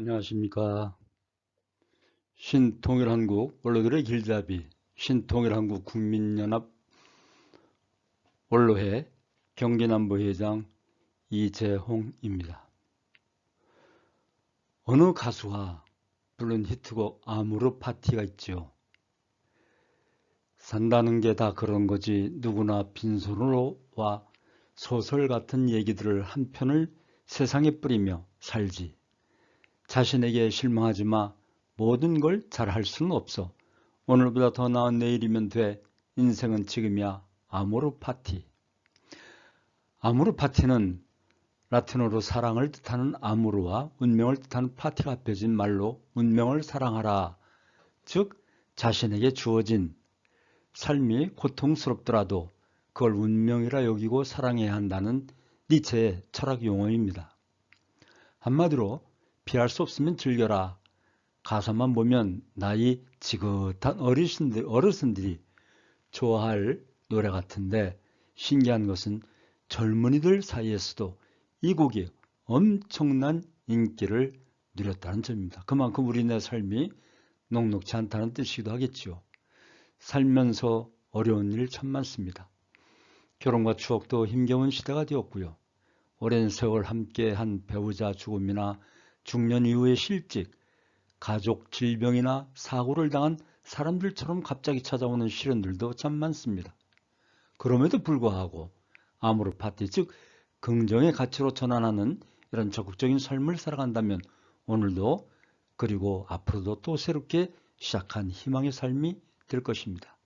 안녕하십니까. 신통일한국 원로들의 길잡이 신통일한국 국민연합 원로회 경기남부회장 이재홍입니다. 어느 가수가 부른 히트곡 아모르 파티가 있죠. 산다는 게 다 그런 거지 누구나 빈손으로 와 소설 같은 얘기들을 한 편을 세상에 뿌리며 살지. 자신에게 실망하지 마. 모든 걸 잘할 수는 없어. 오늘보다 더 나은 내일이면 돼. 인생은 지금이야. 아모르 파티. 아모르 파티는 라틴어로 사랑을 뜻하는 아모르와 운명을 뜻하는 파티가 합해진 말로 운명을 사랑하라. 즉 자신에게 주어진 삶이 고통스럽더라도 그걸 운명이라 여기고 사랑해야 한다는 니체의 철학 용어입니다. 한마디로 피할 수 없으면 즐겨라. 가사만 보면 나이 지긋한 어르신들이 좋아할 노래 같은데 신기한 것은 젊은이들 사이에서도 이 곡이 엄청난 인기를 누렸다는 점입니다. 그만큼 우리네 삶이 녹록지 않다는 뜻이기도 하겠지요. 살면서 어려운 일 참 많습니다. 결혼과 추억도 힘겨운 시대가 되었고요. 오랜 세월 함께한 배우자 죽음이나 중년 이후의 실직, 가족 질병이나 사고를 당한 사람들처럼 갑자기 찾아오는 시련들도 참 많습니다. 그럼에도 불구하고 아모르 파티, 즉 긍정의 가치로 전환하는 이런 적극적인 삶을 살아간다면 오늘도 그리고 앞으로도 또 새롭게 시작한 희망의 삶이 될 것입니다.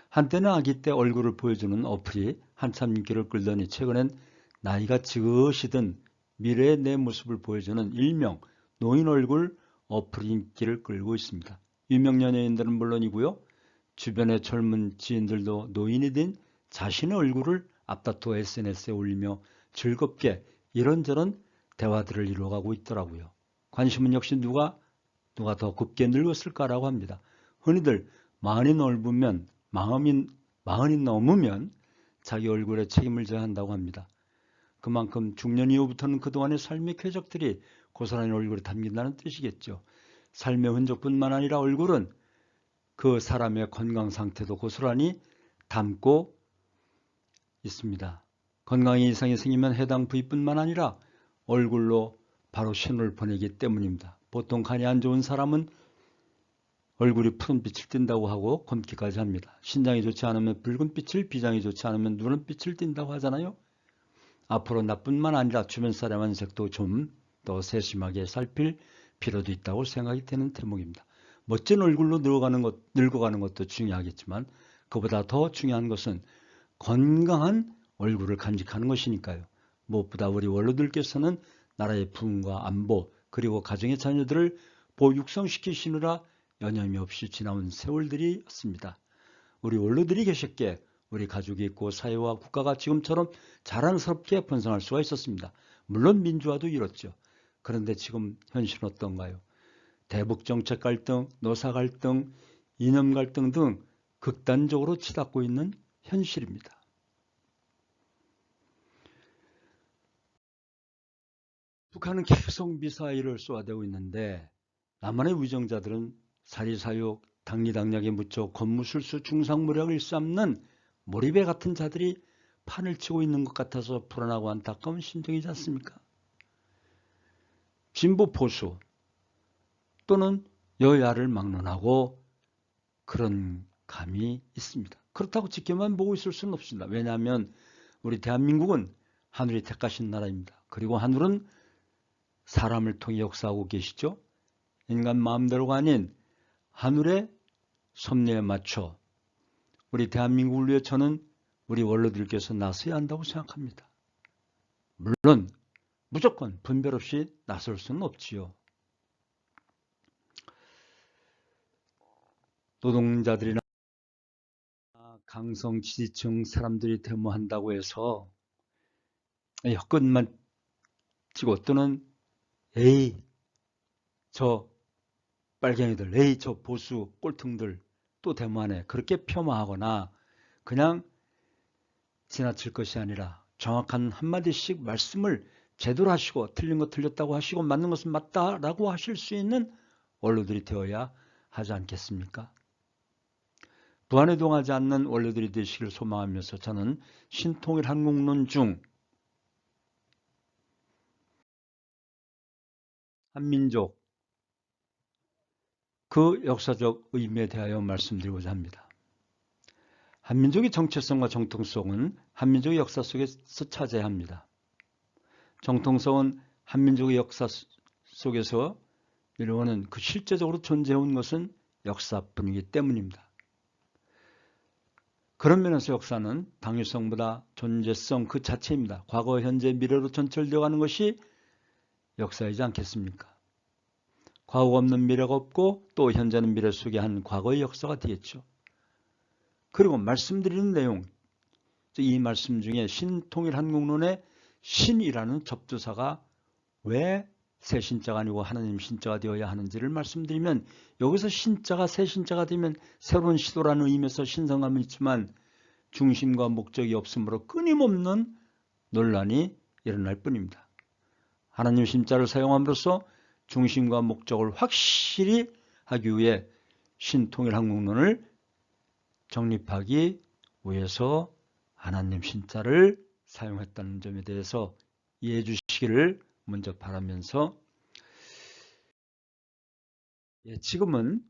한때는 아기 때 얼굴을 보여주는 어플이 한참 인기를 끌더니 최근엔 나이가 지긋이 든 미래의 내 모습을 보여주는 일명 노인 얼굴 어플이 인기를 끌고 있습니다. 유명 연예인들은 물론이고요. 주변의 젊은 지인들도 노인이 된 자신의 얼굴을 앞다투어 SNS에 올리며 즐겁게 이런저런 대화들을 이루어가고 있더라고요. 관심은 역시 누가 더 곱게 늙었을까라고 합니다. 흔히들 마흔이 넘으면 자기 얼굴에 책임을 져야 한다고 합니다. 그만큼 중년 이후부터는 그동안의 삶의 쾌적들이 고스란히 얼굴에 담긴다는 뜻이겠죠. 삶의 흔적뿐만 아니라 얼굴은 그 사람의 건강 상태도 고스란히 담고 있습니다. 건강에 이상이 생기면 해당 부위뿐만 아니라 얼굴로 바로 신호를 보내기 때문입니다. 보통 간이 안 좋은 사람은 얼굴이 푸른빛을 띈다고 하고 검기까지 합니다. 신장이 좋지 않으면 붉은빛을, 비장이 좋지 않으면 누른빛을 띈다고 하잖아요. 앞으로 나뿐만 아니라 주변 사람의 안색도 좀 더 세심하게 살필 필요도 있다고 생각이 되는 대목입니다. 멋진 얼굴로 늙어가는 것도 중요하겠지만 그보다 더 중요한 것은 건강한 얼굴을 간직하는 것이니까요. 무엇보다 우리 원로들께서는 나라의 부흥과 안보 그리고 가정의 자녀들을 육성시키시느라 여념이 없이 지나온 세월들이었습니다. 우리 원로들이 계셨기에 우리 가족이 있고 사회와 국가가 지금처럼 자랑스럽게 번성할 수가 있었습니다. 물론 민주화도 이뤘죠. 그런데 지금 현실은 어떤가요? 대북 정책 갈등, 노사 갈등, 이념 갈등 등 극단적으로 치닫고 있는 현실입니다. 북한은 계속 미사일을 쏘아대고 있는데 남한의 위정자들은 사리사욕, 당리당략에 묻혀 권무술수 중상모략을 일삼는 몰입에 같은 자들이 판을 치고 있는 것 같아서 불안하고 안타까운 심정이지 않습니까? 진보 보수 또는 여야를 막론하고 그런 감이 있습니다. 그렇다고 지켜만 보고 있을 수는 없습니다. 왜냐하면 우리 대한민국은 하늘이 택하신 나라입니다. 그리고 하늘은 사람을 통해 역사하고 계시죠. 인간 마음대로가 아닌 하늘의 섭리에 맞춰 우리 대한민국을 위해 저는 우리 원로들께서 나서야 한다고 생각합니다. 물론 무조건 분별 없이 나설 수는 없지요. 노동자들이나 강성 지지층 사람들이 데모한다고 해서 헛것만 치고 또는 에이 저 빨갱이들, 에이 저 보수 꼴통들 또 데모하네 그렇게 폄하하거나 그냥 지나칠 것이 아니라 정확한 한마디씩 말씀을 제대로 하시고 틀린 거 틀렸다고 하시고 맞는 것은 맞다라고 하실 수 있는 원로들이 되어야 하지 않겠습니까? 부안해동하지 않는 원로들이 되시길 소망하면서 저는 신통일 한국론 중 한민족 그 역사적 의미에 대하여 말씀드리고자 합니다. 한민족의 정체성과 정통성은 한민족의 역사 속에서 찾아야 합니다. 정통성은 한민족의 역사 속에서 이루어는 그 실제적으로 존재해온 것은 역사뿐이기 때문입니다. 그런 면에서 역사는 당위성보다 존재성 그 자체입니다. 과거, 현재, 미래로 전철되어 가는 것이 역사이지 않겠습니까? 과거가 없는 미래가 없고 또 현재는 미래 속에 한 과거의 역사가 되겠죠. 그리고 말씀드리는 내용, 이 말씀 중에 신통일 한국론의 신이라는 접두사가 왜 새 신자가 아니고 하나님 신자가 되어야 하는지를 말씀드리면, 여기서 신자가 새 신자가 되면 새로운 시도라는 의미에서 신성감은 있지만 중심과 목적이 없으므로 끊임없는 논란이 일어날 뿐입니다. 하나님 신자를 사용함으로써 중심과 목적을 확실히 하기 위해 신통일 한국론을 정립하기 위해서 하나님 신자를 사용했다는 점에 대해서 이해해 주시기를 먼저 바라면서, 지금은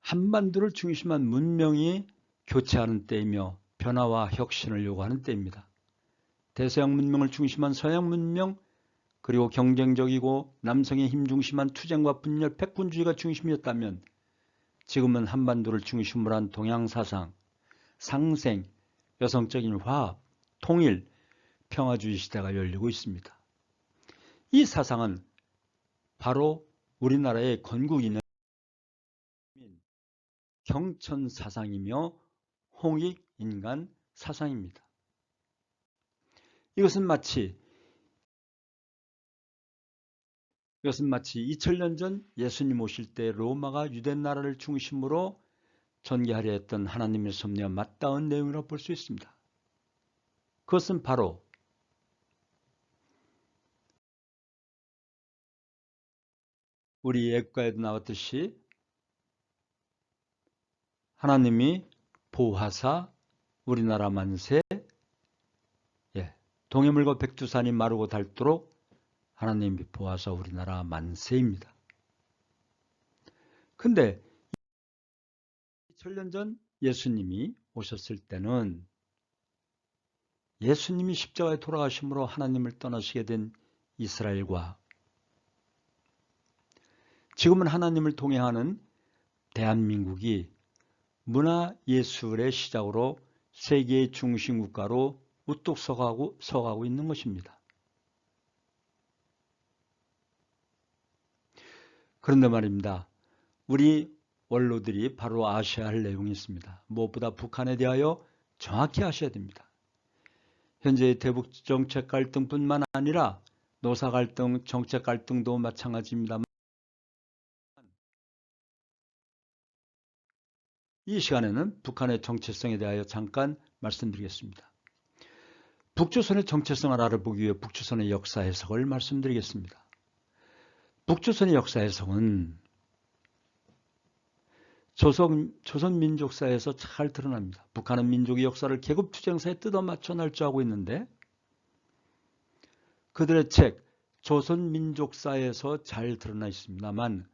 한반도를 중심한 문명이 교체하는 때이며 변화와 혁신을 요구하는 때입니다. 대서양 문명을 중심한 서양 문명, 그리고 경쟁적이고 남성의 힘 중심한 투쟁과 분열, 패권주의가 중심이었다면 지금은 한반도를 중심으로 한 동양 사상, 상생, 여성적인 화합, 통일, 평화주의 시대가 열리고 있습니다. 이 사상은 바로 우리나라의 건국인의 경천 사상이며 홍익 인간 사상입니다. 이것은 마치 2000년 전 예수님 오실 때 로마가 유대 나라를 중심으로 전개하려 했던 하나님의 섭리와 맞닿은 내용이라고 볼 수 있습니다. 그것은 바로 우리 예과에도 나왔듯이 하나님이 보하사 우리나라 만세, 동해물과 백두산이 마르고 닳도록 하나님이 보하사 우리나라 만세입니다. 근데 2000년 전 예수님이 오셨을 때는 예수님이 십자가에 돌아가심으로 하나님을 떠나시게 된 이스라엘과 지금은 하나님을 동행하는 대한민국이 문화예술의 시작으로 세계의 중심국가로 우뚝 서가고 있는 것입니다. 그런데 말입니다. 우리 원로들이 바로 아셔야 할 내용이 있습니다. 무엇보다 북한에 대하여 정확히 아셔야 됩니다. 현재의 대북 정책 갈등뿐만 아니라 노사 갈등, 정책 갈등도 마찬가지입니다만 이 시간에는 북한의 정체성에 대하여 잠깐 말씀드리겠습니다. 북조선의 정체성을 알아보기 위해 북조선의 역사 해석을 말씀드리겠습니다. 북조선의 역사 해석은 조선 민족사에서 잘 드러납니다. 북한은 민족의 역사를 계급투쟁사에 뜯어맞춰 날조하고 있는데 그들의 책 조선 민족사에서 잘 드러나 있습니다만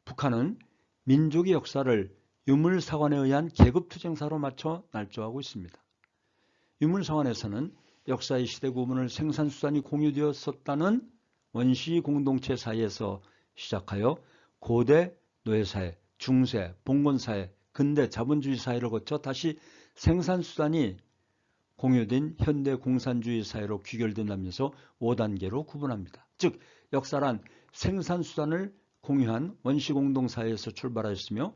북한은 민족의 역사를 유물사관에 의한 계급투쟁사로 맞춰 날조하고 있습니다. 유물사관에서는 역사의 시대 구분을 생산수단이 공유되었었다는 원시 공동체 사이에서 시작하여 고대 노예사회, 중세, 봉건사회, 근대 자본주의 사회를 거쳐 다시 생산수단이 공유된 현대 공산주의 사회로 귀결된다면서 5단계로 구분합니다. 즉 역사란 생산수단을 공유한 원시공동사회에서 출발하였으며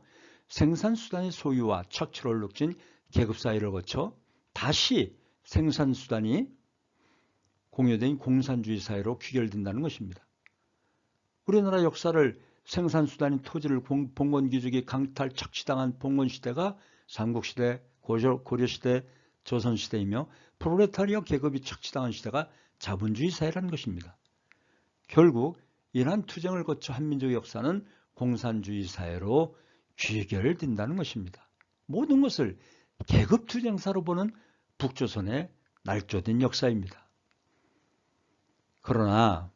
생산수단의 소유와 착취를 얼룩진 계급사회를 거쳐 다시 생산수단이 공유된 공산주의 사회로 귀결된다는 것입니다. 우리나라 역사를 생산수단인 토지를 봉건귀족이 강탈 착취당한 봉건시대가 삼국시대, 고려시대, 조선시대이며 프롤레타리아 계급이 착취당한 시대가 자본주의 사회라는 것입니다. 결국 이러한 투쟁을 거쳐 한민족의 역사는 공산주의 사회로 귀결된다는 것입니다. 모든 것을 계급투쟁사로 보는 북조선의 날조된 역사입니다. 그러나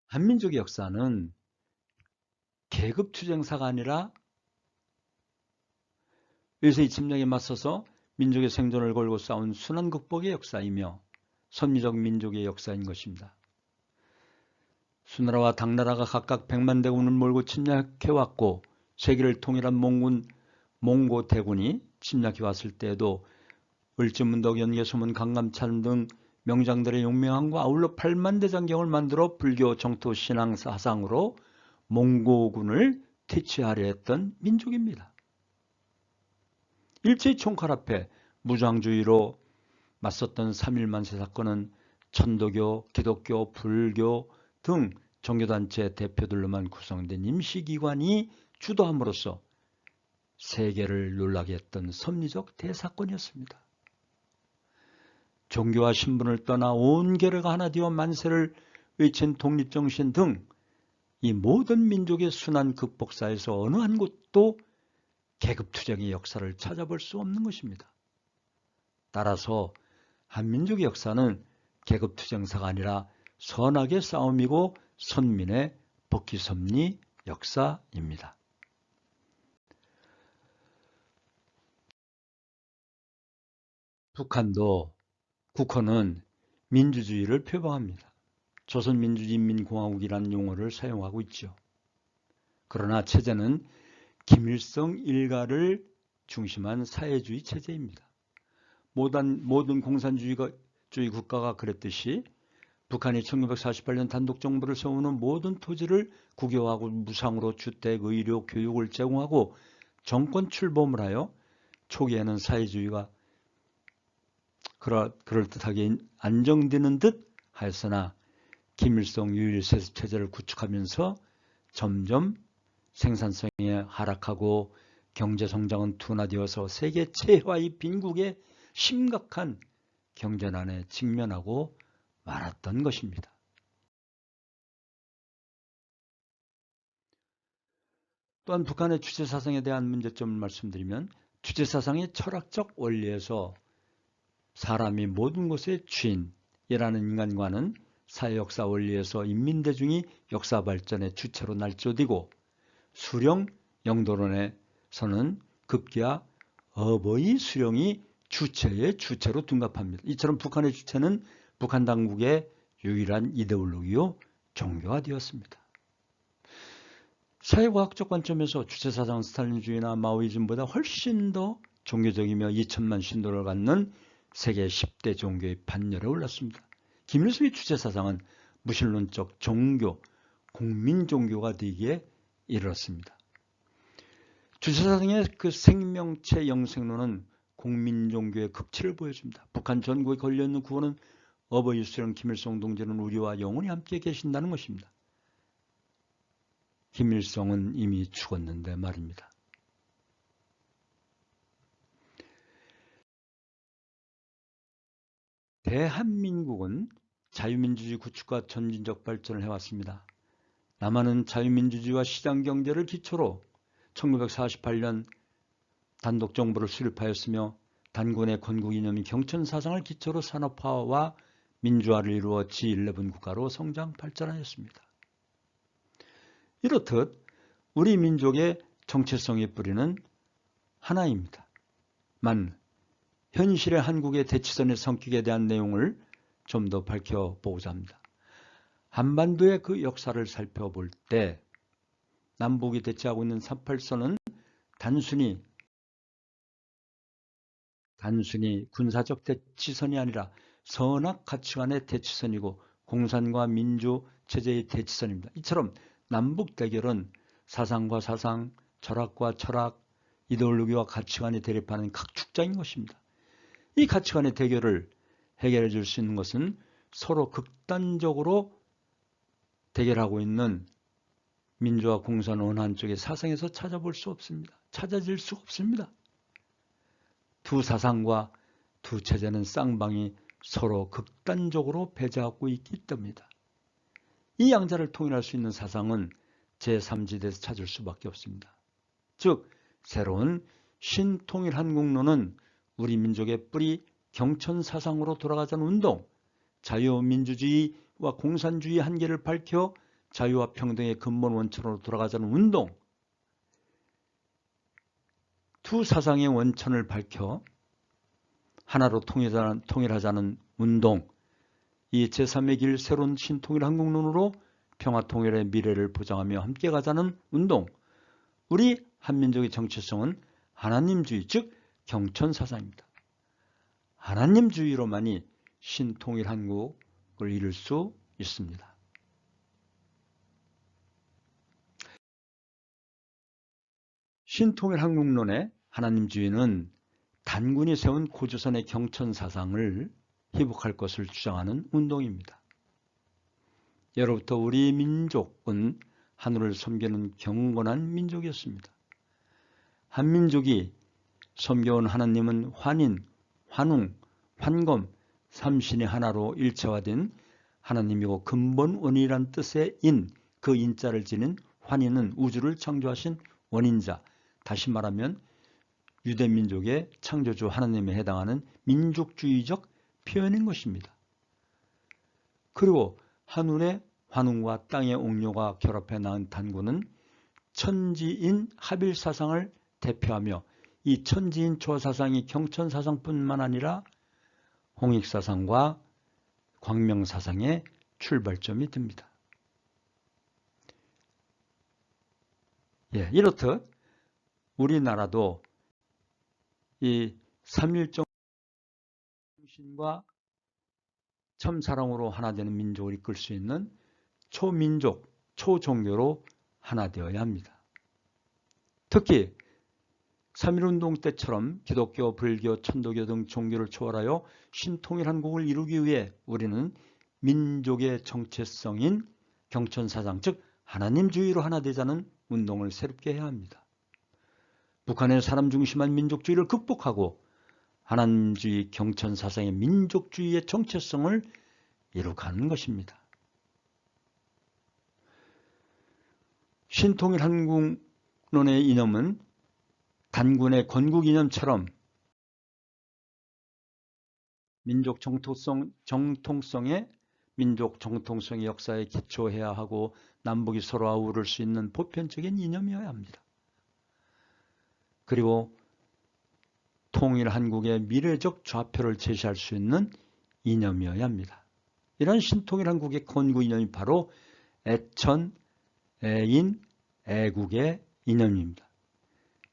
한민족의 역사는 계급투쟁사가 아니라 외세의 침략에 맞서서 민족의 생존을 걸고 싸운 순환극복의 역사이며 선미적 민족의 역사인 것입니다. 수나라와 당나라가 각각 100만 대군을 몰고 침략해왔고 세계를 통일한 몽고 대군이 침략해왔을 때에도 을지문덕, 연개소문, 강감찬 등 명장들의 용맹함과 아울러 8만 대장경을 만들어 불교 정토 신앙 사상으로 몽고군을 퇴치하려 했던 민족입니다. 일제의 총칼 앞에 무장주의로 맞섰던 3.1만세 사건은 천도교, 기독교, 불교 등 종교단체 대표들로만 구성된 임시기관이 주도함으로써 세계를 놀라게 했던 섭리적 대사건이었습니다. 종교와 신분을 떠나 온 계류가 하나 되어 만세를 외친 독립정신 등 이 모든 민족의 순환 극복사에서 어느 한 곳도 계급투쟁의 역사를 찾아볼 수 없는 것입니다. 따라서 한민족의 역사는 계급투쟁사가 아니라 선악의 싸움이고 선민의 복귀섭리 역사입니다. 북한도 국헌은 민주주의를 표방합니다. 조선민주인민공화국이라는 용어를 사용하고 있죠. 그러나 체제는 김일성 일가를 중심한 사회주의 체제입니다. 모든 공산주의 국가가 그랬듯이 북한이 1948년 단독정부를 세우는 모든 토지를 국유화하고 무상으로 주택, 의료, 교육을 제공하고 정권 출범을 하여 초기에는 사회주의가 그럴듯하게 안정되는 듯 하였으나 김일성 유일 세습체제를 구축하면서 점점 생산성이 하락하고 경제성장은 둔화되어서 세계 최하위 빈국의 심각한 경제난에 직면하고 말았던 것입니다. 또한 북한의 주체사상에 대한 문제점을 말씀드리면 주체사상의 철학적 원리에서 사람이 모든 것의 주인이라는 인간관은 사회역사 원리에서 인민대중이 역사 발전의 주체로 날조되고 수령 영도론에서는 급기야 어버이 수령이 주체의 주체로 둔갑합니다. 이처럼 북한의 주체는 북한 당국의 유일한 이데올로기요 종교가 되었습니다. 사회과학적 관점에서 주체사상은 스탈린주의나 마오이즘보다 훨씬 더 종교적이며 2천만 신도를 갖는 세계 10대 종교의 반열에 올랐습니다. 김일성의 주체사상은 무신론적 종교, 국민종교가 되기에 이르렀습니다. 주체사상의 그 생명체 영생론은 국민종교의 극치를 보여줍니다. 북한 전국에 걸려있는 구호는 어버이 수령 김일성 동지는 우리와 영원히 함께 계신다는 것입니다. 김일성은 이미 죽었는데 말입니다. 대한민국은 자유민주주의 구축과 전진적 발전을 해왔습니다. 남한은 자유민주주의와 시장경제를 기초로 1948년 단독정부를 수립하였으며 단군의 건국 이념인 경천사상을 기초로 산업화와 민주화를 이루어 G11 국가로 성장 발전하였습니다. 이렇듯 우리 민족의 정체성의 뿌리는 하나입니다. 현실의 한국의 대치선의 성격에 대한 내용을 좀 더 밝혀보고자 합니다. 한반도의 그 역사를 살펴볼 때 남북이 대치하고 있는 38선은 단순히 군사적 대치선이 아니라 선악 가치관의 대치선이고 공산과 민주 체제의 대치선입니다. 이처럼 남북 대결은 사상과 사상, 철학과 철학, 이데올로기와 가치관이 대립하는 각축장인 것입니다. 이 가치관의 대결을 해결해 줄 수 있는 것은 서로 극단적으로 대결하고 있는 민주화 공산 원한 쪽의 사상에서 찾아질 수 없습니다. 두 사상과 두 체제는 쌍방이 서로 극단적으로 배제하고 있기 때문이다. 이 양자를 통일할 수 있는 사상은 제3지대에서 찾을 수밖에 없습니다. 즉 새로운 신통일한국론은 우리 민족의 뿌리 경천사상으로 돌아가자는 운동, 자유민주주의와 공산주의 한계를 밝혀 자유와 평등의 근본 원천으로 돌아가자는 운동, 두 사상의 원천을 밝혀 하나로 통일하자는 운동, 이 제3의 길 새로운 신통일한국론으로 평화통일의 미래를 보장하며 함께 가자는 운동, 우리 한민족의 정체성은 하나님주의, 즉 경천사상입니다. 하나님주의로만이 신통일한국을 이룰 수 있습니다. 신통일한국론의 하나님주의는 단군이 세운 고조선의 경천사상을 회복할 것을 주장하는 운동입니다. 예로부터 우리 민족은 하늘을 섬기는 경건한 민족이었습니다. 한민족이 섬겨온 하나님은 환인, 환웅, 환검, 삼신의 하나로 일체화된 하나님이고 근본 원인이란 뜻의 인, 그 인자를 지닌 환인은 우주를 창조하신 원인자, 다시 말하면 유대민족의 창조주 하나님에 해당하는 민족주의적 표현인 것입니다. 그리고 하늘의 환웅과 땅의 옥료가 결합해 낳은 단군은 천지인 합일사상을 대표하며 이 천지인 조사상이 경천사상뿐만 아니라 홍익사상과 광명사상의 출발점이 됩니다. 이렇듯 우리나라도 이 삼일정 정신과 참사랑으로 하나 되는 민족을 이끌 수 있는 초민족, 초종교로 하나 되어야 합니다. 특히 3.1운동 때처럼 기독교, 불교, 천도교 등 종교를 초월하여 신통일한국을 이루기 위해 우리는 민족의 정체성인 경천사상, 즉 하나님주의로 하나 되자는 운동을 새롭게 해야 합니다. 북한의 사람 중심한 민족주의를 극복하고 하나님주의 경천사상의 민족주의의 정체성을 이룩하는 것입니다. 신통일한국론의 이념은 단군의 건국이념처럼 민족 정통성의 역사에 기초해야 하고 남북이 서로 아우를 수 있는 보편적인 이념이어야 합니다. 그리고 통일한국의 미래적 좌표를 제시할 수 있는 이념이어야 합니다. 이런 신통일한국의 건국 이념이 바로 애천, 애인, 애국의 이념입니다.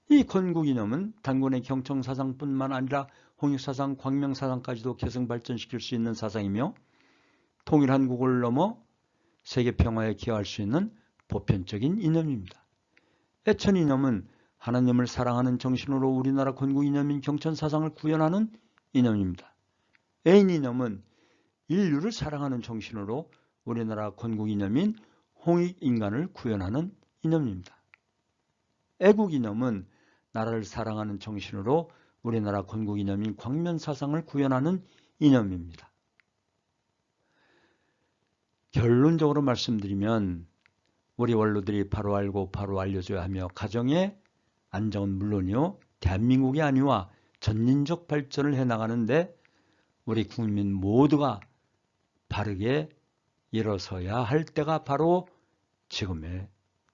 이 건국 이념은 단군의 경천사상뿐만 아니라 홍익사상, 광명사상까지도 계승 발전시킬 수 있는 사상이며 통일한국을 넘어 세계평화에 기여할 수 있는 보편적인 이념입니다. 애천 이념은 하나님을 사랑하는 정신으로 우리나라 건국 이념인 경천사상을 구현하는 이념입니다. 애인 이념은 인류를 사랑하는 정신으로 우리나라 건국 이념인 홍익인간을 구현하는 이념입니다. 애국 이념은 나라를 사랑하는 정신으로 우리나라 건국 이념인 광면사상을 구현하는 이념입니다. 결론적으로 말씀드리면 우리 원로들이 바로 알고 바로 알려줘야 하며 가정의 안정은 물론이요 대한민국의 안위와 전민족 발전을 해나가는데 우리 국민 모두가 바르게 일어서야 할 때가 바로 지금의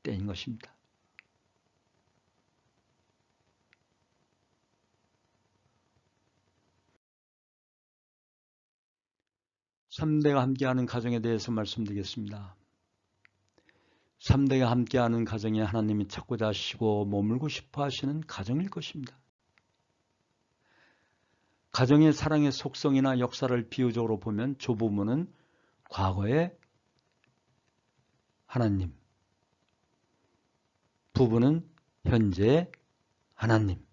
때인 것입니다. 3대가 함께하는 가정에 대해서 말씀드리겠습니다. 3대가 함께하는 가정이 하나님이 찾고자 하시고 머물고 싶어 하시는 가정일 것입니다. 가정의 사랑의 속성이나 역사를 비유적으로 보면 조부모는 과거의 하나님, 부부는 현재의 하나님,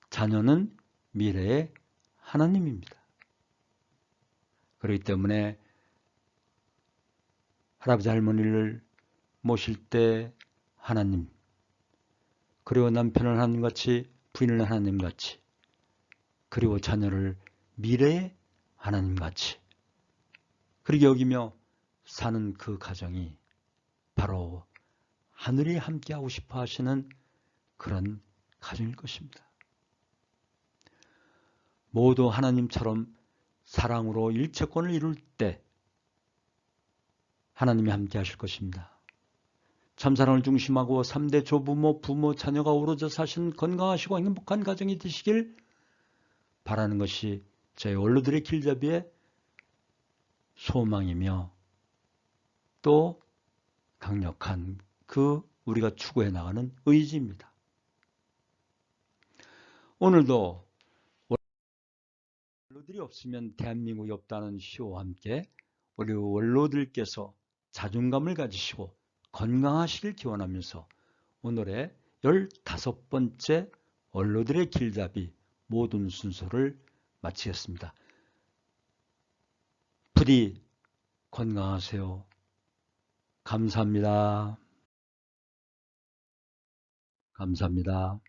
자녀는 미래의 하나님입니다. 그렇기 때문에 할아버지 할머니를 모실 때 하나님, 그리고 남편을 하나님같이 부인을 하나님같이, 그리고 자녀를 미래의 하나님같이 그렇게 여기며 사는 그 가정이 바로 하늘이 함께하고 싶어 하시는 그런 가정일 것입니다. 모두 하나님처럼 사랑으로 일체권을 이룰 때 하나님이 함께 하실 것입니다. 참사랑을 중심하고 3대 조부모, 부모, 자녀가 어우러져 사시는 건강하시고 행복한 가정이 되시길 바라는 것이 저희 원로들의 길잡이의 소망이며 또 강력한 그 우리가 추구해 나가는 의지입니다. 오늘도 원로들이 없으면 대한민국이 없다는 시호와 함께 우리 원로들께서 자존감을 가지시고 건강하시길 기원하면서 오늘의 15번째 원로들의 길잡이 모든 순서를 마치겠습니다. 부디 건강하세요. 감사합니다. 감사합니다.